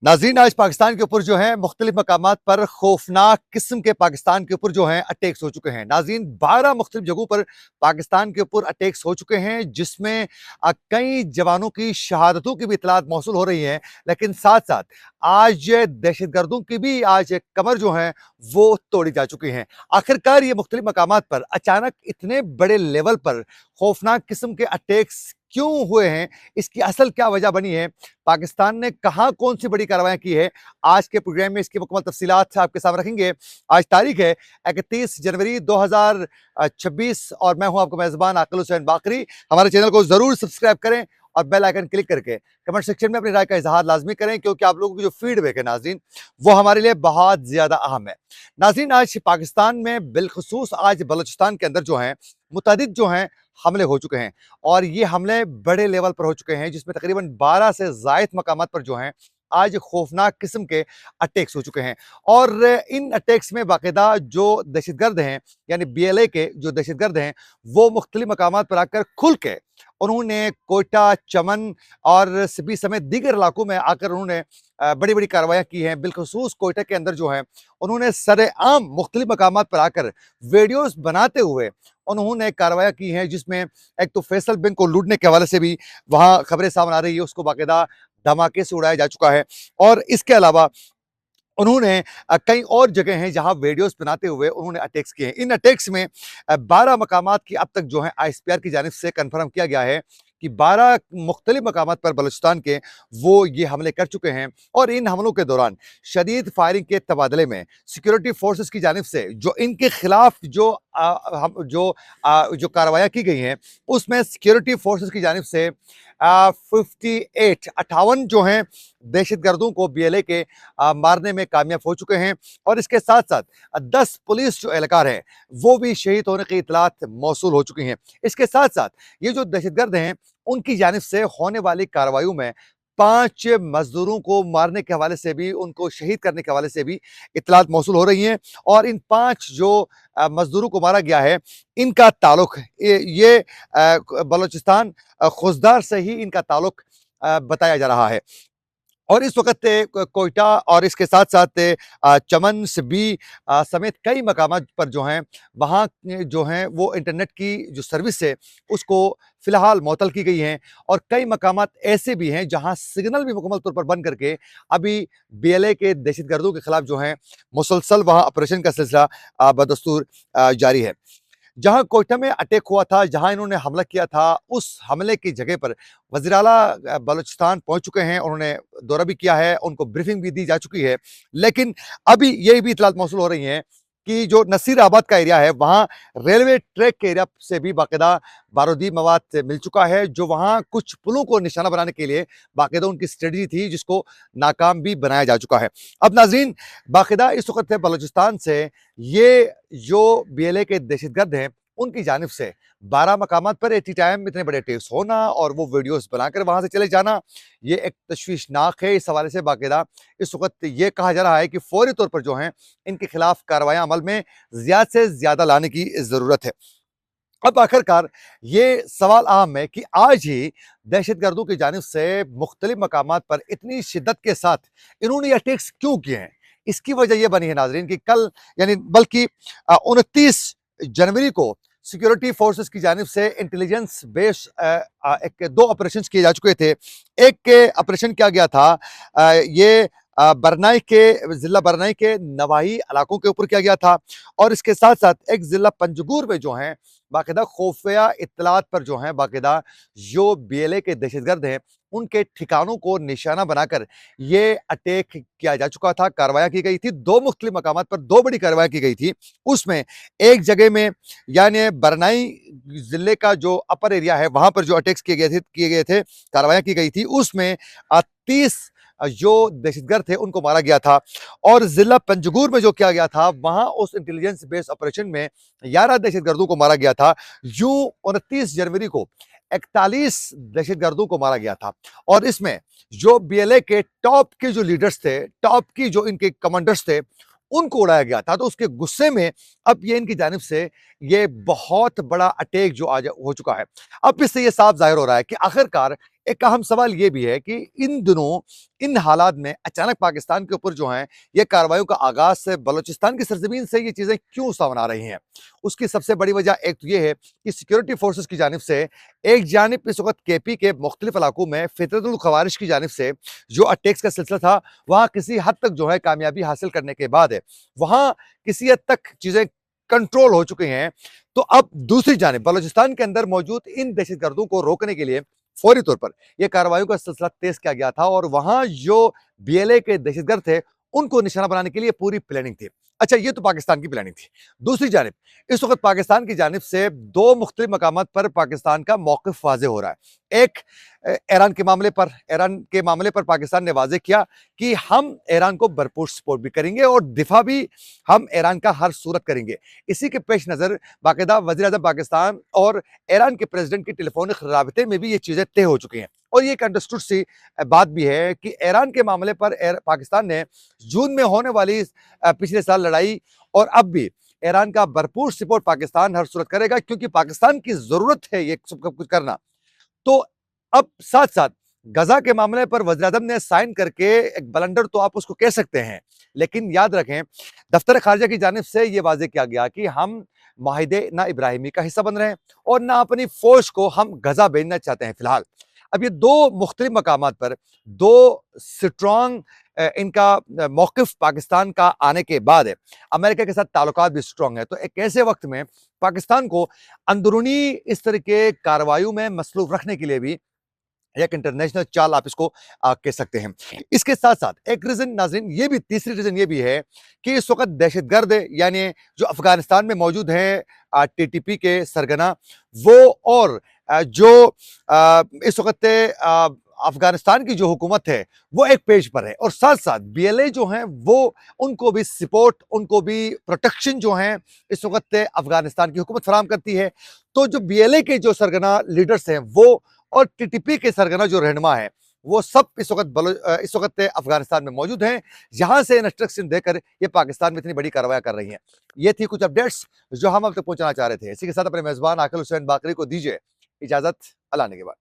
नाज़रीन, आज पाकिस्तान के ऊपर जो है मुख्तलिफ मकामात पर खौफनाक किस्म के पाकिस्तान के ऊपर जो है अटैक्स हो चुके हैं। नाज़रीन, 12 मुख्तलिफ जगहों पर पाकिस्तान के ऊपर अटैक्स हो चुके हैं, जिसमें कई जवानों की शहादतों की भी इतलात मौसूल हो रही हैं। लेकिन साथ साथ आज दहशतगर्दों की भी आज एक कमर जो है वो तोड़ी जा चुकी हैं। आखिरकार ये मुख्तलिफ मकामात पर अचानक इतने बड़े लेवल पर खौफनाक किस्म के अटैक्स क्यों हुए हैं, इसकी असल क्या वजह बनी है, पाकिस्तान ने कहां कौन सी बड़ी कार्रवाई की है, आज के प्रोग्राम में इसकी मुकम्मल तफसीलात आपके सामने रखेंगे। आज तारीख है 31 जनवरी 2026 और मैं हूं आपका मेजबान आकिल हुसैन बाकरी। हमारे चैनल को जरूर सब्सक्राइब करें और बेल आइकन क्लिक करके कमेंट सेक्शन में अपनी राय का इजहार लाजमी करें, क्योंकि आप लोगों की जो फीडबैक है नाज़रीन, वो हमारे लिए बहुत ज्यादा अहम है। नाज़रीन, आज पाकिस्तान में बिलखुसूस आज बलूचिस्तान के अंदर जो है मुतअद्दिद जो हैं हमले हो चुके हैं, और ये हमले बड़े लेवल पर हो चुके हैं, जिसमें तकरीबन 12 से ज़ायद मकामात पर जो हैं आज खौफनाक किस्म के अटैक्स हो चुके हैं। और इन अटैक्स में बाकायदा जो दहशतगर्द हैं, यानी बीएलए के जो दहशतगर्द हैं, वो मुख्तलिफ मकामात पर आकर खुल के उन्होंने कोयटा, चमन और सिबी समेत दीगर इलाकों में आकर उन्होंने बड़ी बड़ी कार्रवाइयाँ की हैं। बिलखसूस कोयटा के अंदर जो है उन्होंने सरेआम मुख्तलिफ मकामात पर आकर वीडियोस बनाते हुए उन्होंने कार्रवाइयाँ की हैं, जिसमें एक तो फैसल बैंक को लूटने के हवाले से भी वहाँ खबरें सामने आ रही है, उसको बाकायदा धमाके से उड़ाया जा चुका है। और इसके अलावा उन्होंने कई और जगह हैं जहां वीडियोस बनाते हुए उन्होंने अटैक्स किए हैं। इन अटैक्स में 12 मकामात की अब तक जो है आईएसपीआर की जानिब से कंफर्म किया गया है कि 12 मुख्तलिफ मकामात पर बलूचिस्तान के वो ये हमले कर चुके हैं। और इन हमलों के दौरान शदीद फायरिंग के तबादले में सिक्योरिटी फोर्सेस की जानिब से जो इनके खिलाफ जो कार्रवाइयाँ की गई हैं, उसमें सिक्योरिटी फोर्सेस की जानिब से 58 जो हैं दहशतगर्दों को बीएलए के मारने में कामयाब हो चुके हैं। और इसके साथ साथ 10 पुलिस जो एहलकार हैं वो भी शहीद होने की इतलात मौसूल हो चुकी हैं। इसके साथ साथ ये जो दहशतगर्द हैं, उनकी जानिब से होने वाली कार्रवाइयों में 5 मजदूरों को मारने के हवाले से भी, उनको शहीद करने के हवाले से भी इतलात मौसूल हो रही हैं। और इन 5 जो मजदूरों को मारा गया है, इनका ताल्लुक ये बलूचिस्तान खुजदार से ही इनका ताल्लुक बताया जा रहा है। और इस वक़्त कोयटा और इसके साथ-साथ चमन, सिब्बी समेत कई मकामात पर जो हैं, वहाँ जो हैं वो इंटरनेट की जो सर्विस है, उसको फ़िलहाल मअतल की गई हैं। और कई मकामात ऐसे भी हैं जहाँ सिग्नल भी मुकम्मल तौर पर बंद करके अभी बीएलए के दहशतगर्दों के खिलाफ जो है मुसलसल वहाँ ऑपरेशन का सिलसिला बदस्तूर जारी है। जहां कोयटा में अटैक हुआ था, जहां इन्होंने हमला किया था, उस हमले की जगह पर वज़ीर आला बलूचिस्तान पहुंच चुके हैं। उन्होंने दौरा भी किया है, उनको ब्रीफिंग भी दी जा चुकी है। लेकिन अभी ये भी इतलात मौसूल हो रही हैं कि जो नसीराबाद का एरिया है, वहां रेलवे ट्रैक के एरिया से भी बाकायदा बारूदी मवाद मिल चुका है, जो वहां कुछ पुलों को निशाना बनाने के लिए बाकायदा उनकी स्ट्रेटजी थी, जिसको नाकाम भी बनाया जा चुका है। अब नाज़रीन, बाकायदा इस वक्त बलूचिस्तान से ये जो बीएलए के दहशतगर्द हैं, उनकी जानिब से 12 मकामात पर एट ए टाइम इतने बड़े अटैक्स होना और वो वीडियोस बनाकर वहां से चले जाना, ये एक तशवीशनाक है। इस हवाले से बाकायदा इस वक्त ये कहा जा रहा है कि फौरी तौर पर जो है इनके खिलाफ कार्रवाइयां अमल में ज्यादा से ज्यादा लाने की जरूरत है। अब आखिरकार ये सवाल अहम है कि आज ही दहशतगर्दों की जानिब से मुख्तलिफ मकामात पर इतनी शिद्दत के साथ इन्होंने ये अटैक्स क्यों किए हैं। इसकी वजह यह बनी है नाजरीन कि कल, यानी बल्कि 29 जनवरी को सिक्योरिटी फोर्सेस की जानिब से इंटेलिजेंस बेस एक 2 ऑपरेशंस किए जा चुके थे। एक ऑपरेशन किया गया था, ये बरनाई के ज़िला बरनाई के नवाही इलाकों के ऊपर किया गया था। और इसके साथ साथ एक ज़िला पंजगूर में जो है बाकायदा खुफिया इत्तलात पर जो है बाकायदा जो बीएलए के दहशतगर्द हैं, उनके ठिकानों को निशाना बनाकर ये अटैक किया जा चुका था। कार्रवाइयाँ की गई थी 2 मुख्तलिफ मकामात पर, 2 बड़ी कार्रवाई की गई थी। उसमें एक जगह में, यानी बरनाई ज़िले का जो अपर एरिया है, वहां पर जो अटैक्स किए गए थे, कार्रवाइयाँ की गई थी, उसमें 30 जो दहशतगर्द थे उनको मारा गया था। और जिला पंजगूर में जो किया गया था, वहां उस इंटेलिजेंस बेस्ड ऑपरेशन में 11 दहशतगर्दों को मारा गया था। यूं 29 जनवरी को 41 दहशतगर्दों को मारा गया था। और इसमें जो बीएलए के टॉप के जो लीडर्स थे, टॉप की जो इनके कमांडर्स थे, उनको उड़ाया गया था। तो उसके गुस्से में अब ये इनकी जानिब से ये बहुत बड़ा अटैक जो आज हो चुका है। अब इससे ये साफ जाहिर हो रहा है कि आखिरकार एक अहम सवाल ये भी है कि इन दिनों इन हालात में अचानक पाकिस्तान के ऊपर जो है ये कार्रवाइयों का आगाज से बलूचिस्तान की सरजमीन से ये चीजें क्यों सामने आ रही हैं। उसकी सबसे बड़ी वजह एक तो ये है कि सिक्योरिटी फोर्सेस की जानिब से एक जानिब इस वक्त केपी के मुख्तलिफ इलाकों में फितरतुल खवारिश की जानिब से जो अटैक्स का सिलसिला था वहां किसी हद तक जो है कामयाबी हासिल करने के बाद वहां किसी हद तक चीजें कंट्रोल हो चुके हैं। तो अब दूसरी जानिब बलूचिस्तान के अंदर मौजूद इन दहशतगर्दों को रोकने के लिए फौरी तौर पर यह कार्रवाई का सिलसिला तेज किया गया था और वहां जो बीएलए के दहशतगर्द थे उनको निशाना बनाने के लिए पूरी प्लानिंग थी। अच्छा, ये तो पाकिस्तान की प्लानिंग थी। दूसरी जानिब इस वक्त पाकिस्तान की जानिब से दो मुख्तलिफ मकामात पर पाकिस्तान का मौक़िफ़ वाज़ेह हो रहा है। एक ईरान के मामले पर पाकिस्तान ने वाज़ेह किया कि हम ईरान को भरपूर सपोर्ट भी करेंगे और दिफा भी हम ईरान का हर सूरत करेंगे। इसी के पेश नज़र बाकायदा वज़ीर-ए-आज़म पाकिस्तान और ईरान के प्रेसिडेंट की टेलीफोनिक राबते में भी ये चीज़ें तय हो चुकी हैं और ये एक अंडरस्टूड सी बात भी है कि ईरान के मामले पर पाकिस्तान ने जून में होने वाली पिछले साल लड़ाई और अब भी ईरान का भरपूर सपोर्ट पाकिस्तान हर सूरत करेगा क्योंकि पाकिस्तान की जरूरत है ये सब कुछ करना। तो अब साथ साथ गजा के मामले पर वज़ीर-ए-आज़म ने साइन करके एक ब्लंडर तो आप उसको कह सकते हैं, लेकिन याद रखें दफ्तर खारिजा की जानिब से यह वाज़ेह किया गया कि हम माहिदे ना इब्राहिमी का हिस्सा बन रहे हैं और ना अपनी फौज को हम गजा भेजना चाहते हैं फिलहाल। अब ये दो मुख्तलिफ मकामात पर दो स्ट्रॉन्ग इनका मौक़िफ़ पाकिस्तान का आने के बाद अमेरिका के साथ ताल्लुकात भी स्ट्रॉन्ग है। तो एक ऐसे वक्त में पाकिस्तान को अंदरूनी इस तरह के कार्रवाइयों में मसरूफ़ रखने के लिए भी एक इंटरनेशनल चाल आप इसको कह सकते हैं। इसके साथ-साथ एक रीज़न नाज़रीन ये भी तीसरी रीज़न ये भी है कि इस वक़्त दहशतगर्द यानी जो अफ़गानिस्तान में मौजूद हैं टीटीपी के सरगना वो और जो इस वक़्त अफ़गानिस्तान की जो हुकूमत है वो एक पेज पर है और साथ-साथ बीएलए जो हैं वो उनको भी सपोर्ट, उनको भी प्रोटेक्शन जो है इस वक़्त अफ़गानिस्तान की हुकूमत फराहम करती है। तो जो बीएलए के जो सरगना लीडर्स हैं वो और टीटीपी के सरगना जो रहनुमा है वो सब इस वक्त अफगानिस्तान में मौजूद हैं, जहां से इंस्ट्रक्शन देकर ये पाकिस्तान में इतनी बड़ी कार्रवाई कर रही हैं। ये थी कुछ अपडेट्स जो हम अब तक पहुंचाना चाह रहे थे। इसी के साथ अपने मेजबान आकिल हुसैन बाकरी को दीजिए इजाजत। अल्लाह ने के बाद।